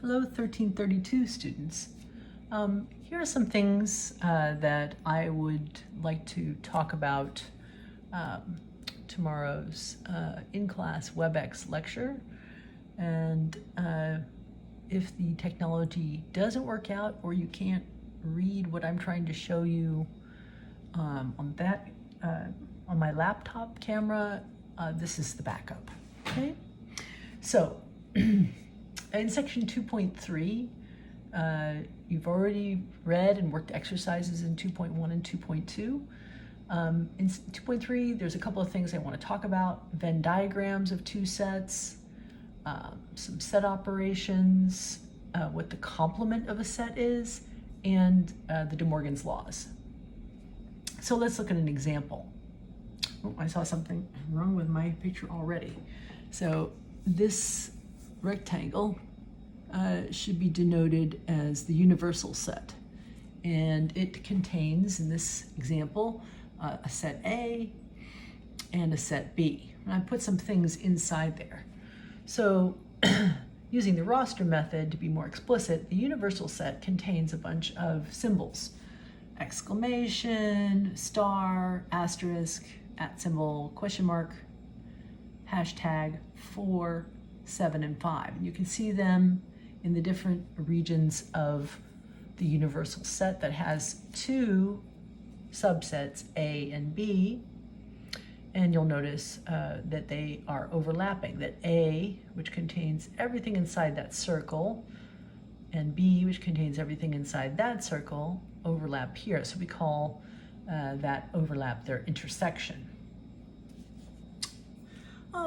Hello, 1332 students. Here are some things that I would like to talk about tomorrow's in-class Webex lecture. And if the technology doesn't work out or you can't read what I'm trying to show you on my laptop camera, this is the backup, okay? So, in section 2.3, you've already read and worked exercises in 2.1 and 2.2. In 2.3, there's a couple of things I want to talk about: Venn diagrams of two sets, some set operations, what the complement of a set is, and the De Morgan's laws. So let's look at an example. Oh, I saw something wrong with my picture already. So this rectangle should be denoted as the universal set, and it contains, in this example, a set A and a set B. And I put some things inside there. So using the roster method to be more explicit, the universal set contains a bunch of symbols: exclamation, star, asterisk, @ question mark, hashtag, 4, 7, and 5. And you can see them in the different regions of the universal set that has two subsets, A and B. And you'll notice that they are overlapping, that A, which contains everything inside that circle, and B, which contains everything inside that circle, overlap here. So we call that overlap their intersection.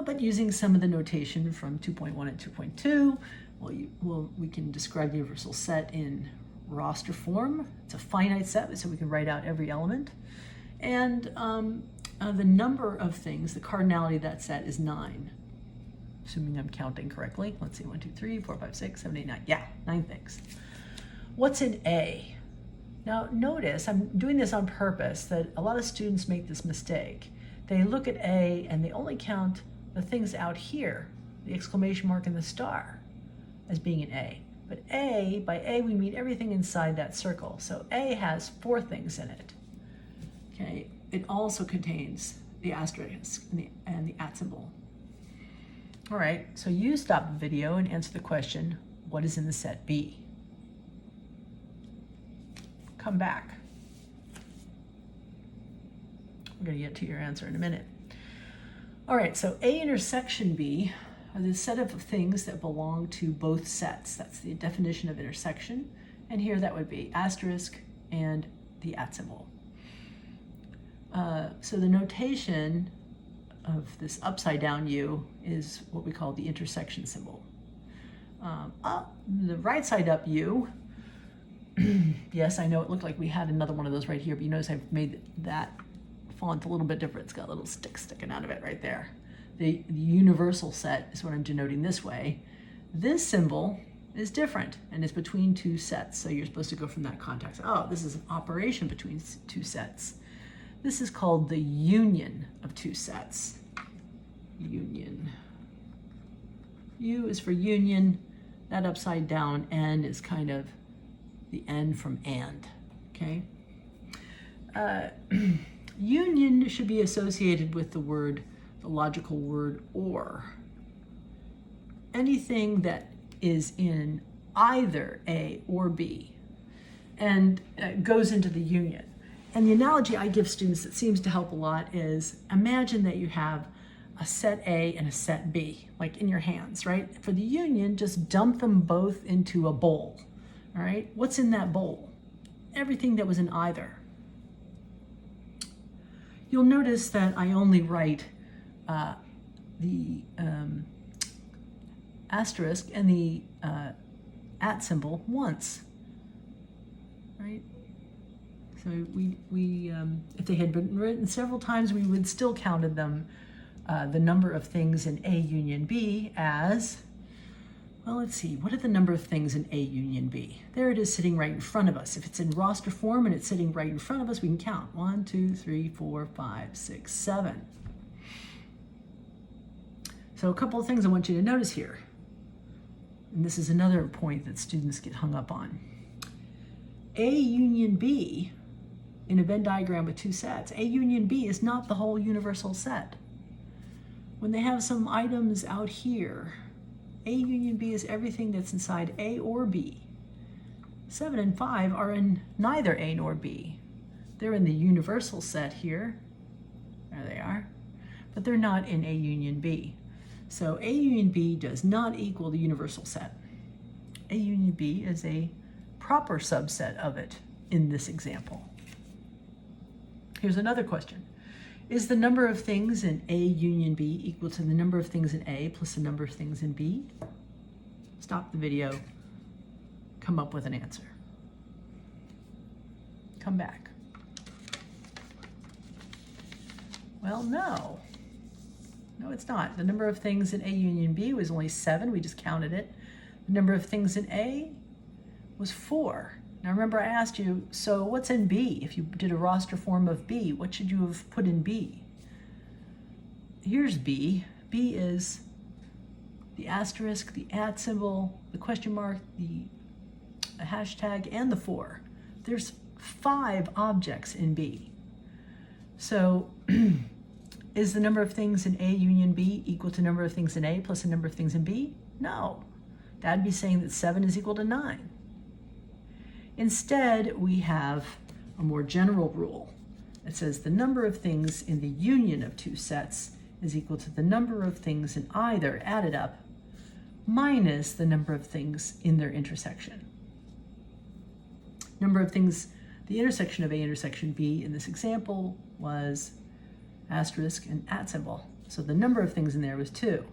But using some of the notation from 2.1 and 2.2, we can describe the universal set in roster form. It's a finite set, so we can write out every element. And the number of things, the cardinality of that set is 9. Assuming I'm counting correctly. Let's see, 1, 2, 3, 4, 5, 6, 7, 8, 9. Yeah, 9 things. What's in A? Now notice, I'm doing this on purpose, that a lot of students make this mistake. They look at A and they only count the things out here, the exclamation mark and the star, as being an A. But A, by A we mean everything inside that circle. So A has 4 things in it. Okay, it also contains the asterisk and the @ symbol. All right, so you stop the video and answer the question, what is in the set B? Come back. I'm going to get to your answer in a minute. All right, so A intersection B are the set of things that belong to both sets. That's the definition of intersection. And here that would be asterisk and the @ symbol. So the notation of this upside down U is what we call the intersection symbol. The right side up U, yes, I know it looked like we had another one of those right here, but you notice I've made that font a little bit different. It's got a little stick sticking out of it right there. The universal set is what I'm denoting this way. This symbol is different and it's between two sets. So you're supposed to go from that context. Oh, this is an operation between two sets. This is called the union of two sets. Union. U is for union. That upside down N is kind of the N from and, okay? Union should be associated with the logical word or. Anything that is in either A or B and goes into the union. And the analogy I give students that seems to help a lot is, imagine that you have a set A and a set B, like in your hands, right? For the union, just dump them both into a bowl, all right? What's in that bowl? Everything that was in either. You'll notice that I only write the asterisk and the @ symbol once, right? So if they had been written several times, we would still counted them, the number of things in A union B as, well, let's see, what are the number of things in A union B? There it is sitting right in front of us. If it's in roster form and it's sitting right in front of us, we can count 1, 2, 3, 4, 5, 6, 7. So a couple of things I want you to notice here. and this is another point that students get hung up on. A union B in a Venn diagram with two sets, A union B is not the whole universal set. When they have some items out here, A union B is everything that's inside A or B. 7 and 5 are in neither A nor B. They're in the universal set here. There they are. But they're not in A union B. So A union B does not equal the universal set. A union B is a proper subset of it in this example. Here's another question. Is the number of things in A union B equal to the number of things in A plus the number of things in B? Stop the video, come up with an answer. Come back. Well, no. No, it's not. The number of things in A union B was only 7. We just counted it. The number of things in A was 4. Now remember I asked you, so what's in B? If you did a roster form of B, what should you have put in B? Here's B. B is the asterisk, the @ symbol, the question mark, the hashtag, and the 4. There's 5 objects in B. So is the number of things in A union B equal to the number of things in A plus the number of things in B? No. That'd be saying that 7 is equal to 9. Instead, we have a more general rule. It says the number of things in the union of two sets is equal to the number of things in either added up minus the number of things in their intersection. Number of things, the intersection of A intersection B in this example was asterisk and @ symbol. So the number of things in there was 2.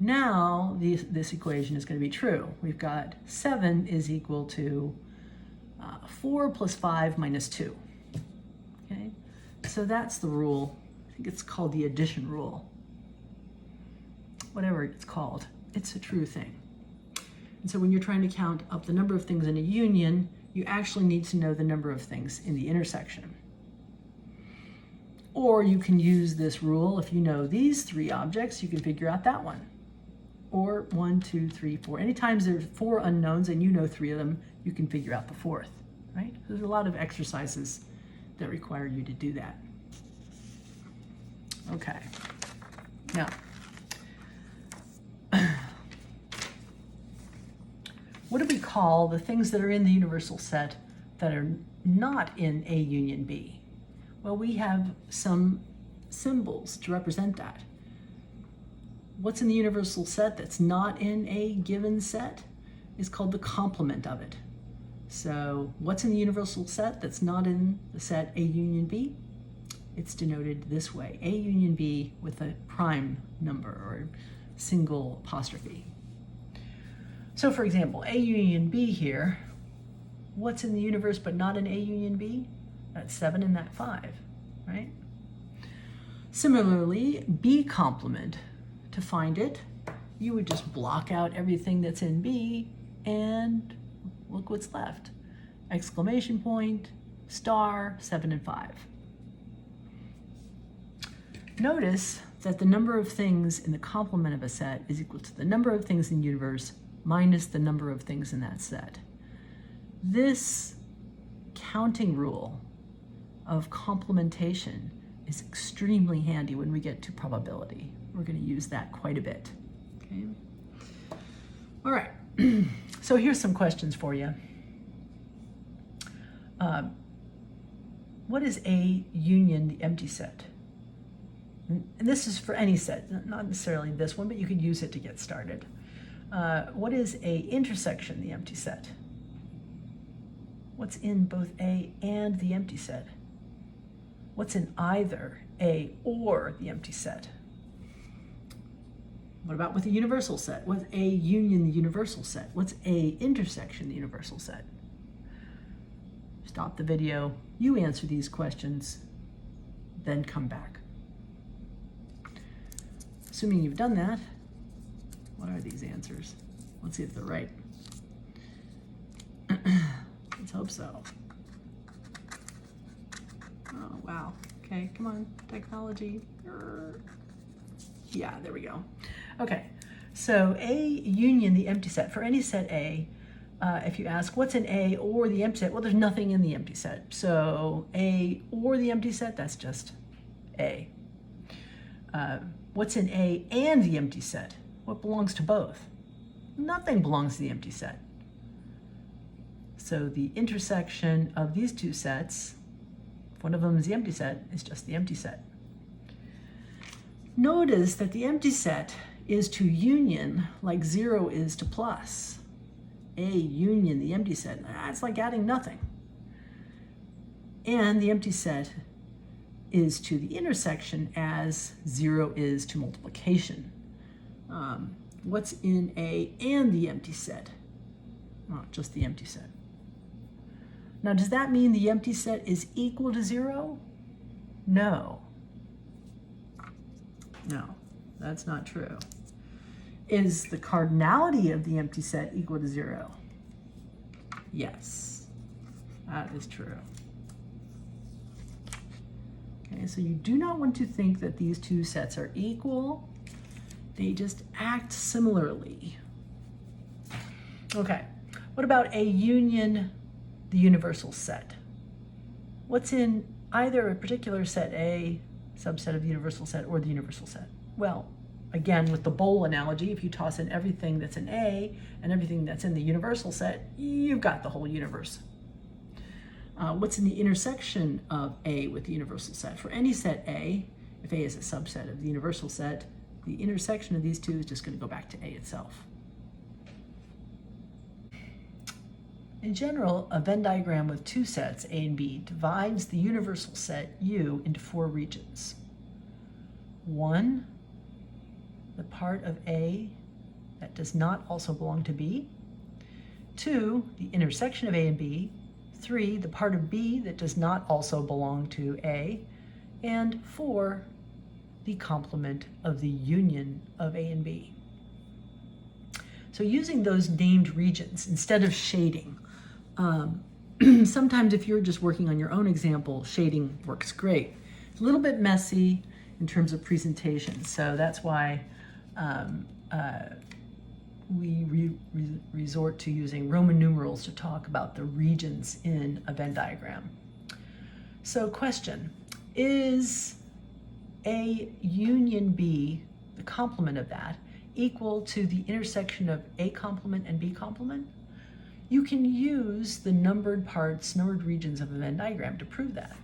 Now this equation is going to be true. We've got 7 is equal to 4 plus 5 minus 2. Okay, so that's the rule. I think it's called the addition rule. Whatever it's called, it's a true thing. And so when you're trying to count up the number of things in a union, you actually need to know the number of things in the intersection. Or you can use this rule. If you know these 3 objects, you can figure out that one. Or 1, 2, 3, 4. Anytime there's 4 unknowns and you know 3 of them, you can figure out the 4th, right? There's a lot of exercises that require you to do that. Okay. Now, what do we call the things that are in the universal set that are not in A union B? Well, we have some symbols to represent that. What's in the universal set that's not in a given set is called the complement of it. So what's in the universal set that's not in the set A union B? It's denoted this way, A union B with a prime number or single apostrophe. So for example, A union B here, what's in the universe but not in A union B? That's 7 and that 5, right? Similarly, B complement, to find it, you would just block out everything that's in B and look what's left. Exclamation point, star, 7 and 5. Notice that the number of things in the complement of a set is equal to the number of things in the universe minus the number of things in that set. This counting rule of complementation is extremely handy when we get to probability. We're going to use that quite a bit. Okay. All right. So here's some questions for you. What is A union the empty set? And this is for any set, not necessarily this one, but you could use it to get started. What is A intersection the empty set? What's in both A and the empty set? What's in either A or the empty set? What about with the universal set? What's A union the universal set? What's A intersection the universal set? Stop the video, you answer these questions, then come back. Assuming you've done that, what are these answers? Let's see if they're right. Let's hope so. Oh, wow. Okay, come on, technology. Yeah, there we go. Okay, So A union the empty set, for any set A, if you ask what's an A or the empty set, well, there's nothing in the empty set. So A or the empty set, that's just A. What's in A and the empty set? What belongs to both? Nothing belongs to the empty set. So the intersection of these two sets, if one of them is the empty set, is just the empty set. Notice that the empty set is to union like 0 is to plus. A union the empty set, that's like adding nothing. And the empty set is to the intersection as 0 is to multiplication. What's in A and the empty set? Well, just the empty set. Now, does that mean the empty set is equal to 0? No. No, that's not true. Is the cardinality of the empty set equal to 0? Yes, that is true. Okay, so you do not want to think that these two sets are equal. They just act similarly. Okay, what about A union the universal set? What's in either a particular set A, subset of the universal set, or the universal set? Well, again, with the bowl analogy, if you toss in everything that's in A and everything that's in the universal set, you've got the whole universe. What's in the intersection of A with the universal set? For any set A, if A is a subset of the universal set, the intersection of these two is just going to go back to A itself. In general, a Venn diagram with two sets, A and B, divides the universal set U into 4 regions. 1, the part of A that does not also belong to B. 2, the intersection of A and B. 3, the part of B that does not also belong to A. And 4, the complement of the union of A and B. So using those named regions instead of shading, sometimes if you're just working on your own example, shading works great. It's a little bit messy in terms of presentation, so that's why we resort to using Roman numerals to talk about the regions in a Venn diagram. So question, is A union B, the complement of that, equal to the intersection of A complement and B complement? You can use the numbered parts, numbered regions of a Venn diagram to prove that,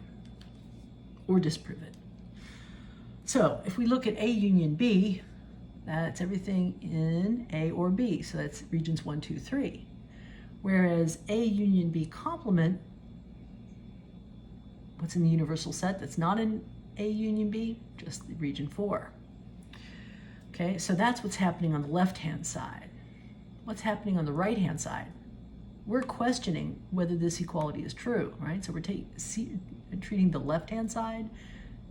or disprove it. So if we look at A union B, that's everything in A or B, so that's regions 1, 2, 3. Whereas A union B complement, what's in the universal set that's not in A union B? Just the region 4. Okay, so that's what's happening on the left-hand side. What's happening on the right-hand side? We're questioning whether this equality is true, right? So we're treating the left-hand side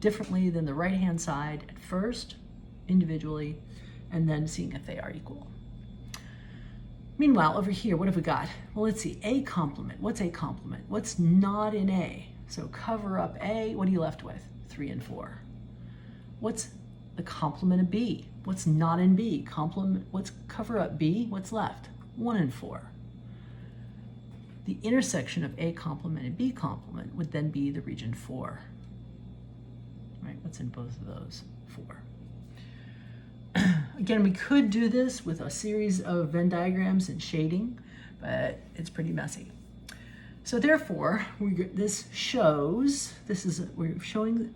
differently than the right-hand side at first, individually, and then seeing if they are equal. Meanwhile, over here, what have we got? Well, let's see, A complement. What's A complement? What's not in A? So cover up A, what are you left with? 3 and 4. What's the complement of B? What's not in B? Complement, what's cover up B? What's left? 1 and 4. The intersection of A complement and B complement would then be the region 4. Right, what's in both of those? 4. Again, we could do this with a series of Venn diagrams and shading, but it's pretty messy. So therefore, we're showing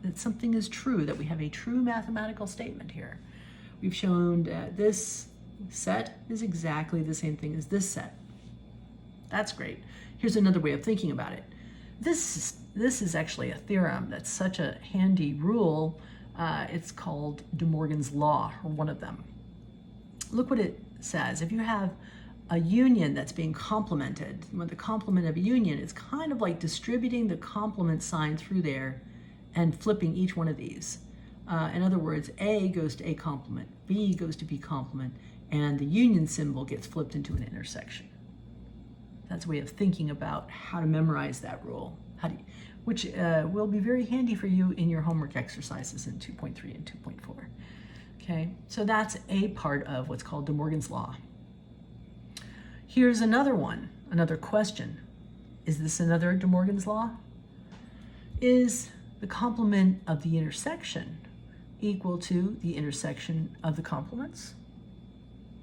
that something is true, that we have a true mathematical statement here. We've shown that this set is exactly the same thing as this set. That's great. Here's another way of thinking about it. This is actually a theorem that's such a handy rule. It's called De Morgan's Law, or one of them. Look what it says. If you have a union that's being complemented, with the complement of a union, it's kind of like distributing the complement sign through there and flipping each one of these. In other words, A goes to A complement, B goes to B complement, and the union symbol gets flipped into an intersection. That's a way of thinking about how to memorize that rule, which will be very handy for you in your homework exercises in 2.3 and 2.4. Okay, so that's a part of what's called De Morgan's Law. Here's another one, another question. Is this another De Morgan's Law? Is the complement of the intersection equal to the intersection of the complements?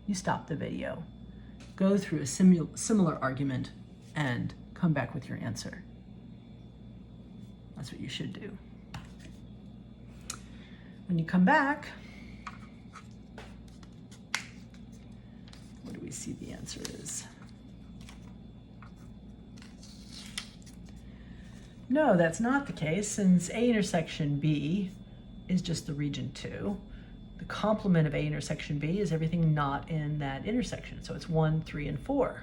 You stop the video, go through a similar argument, and come back with your answer. That's what you should do. When you come back, what do we see the answer is? No, that's not the case, since A intersection B is just the region 2. The complement of A intersection B is everything not in that intersection, so it's 1, 3, and 4.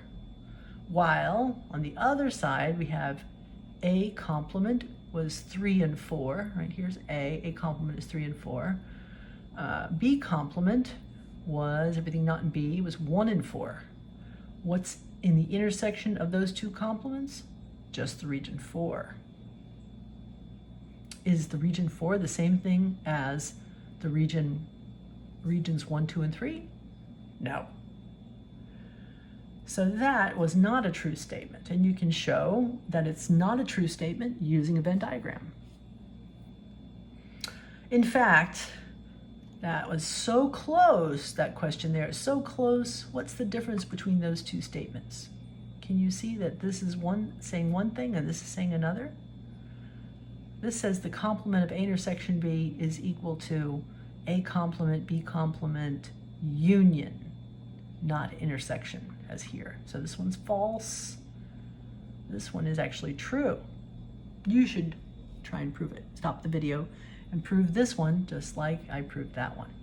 While on the other side, we have A complement was 3 and 4, right? Here's A complement is 3 and 4. B complement was everything not in B was 1 and 4. What's in the intersection of those two complements? Just the region 4. Is the region 4 the same thing as the regions 1, 2, and 3? No. So that was not a true statement, and you can show that it's not a true statement using a Venn diagram. In fact, that was so close, that question there is so close. What's the difference between those two statements? Can you see that this is one saying one thing and this is saying another? This says the complement of A intersection B is equal to A complement, B complement, union, not intersection, as here. So this one's false. This one is actually true. You should try and prove it. Stop the video and prove this one just like I proved that one.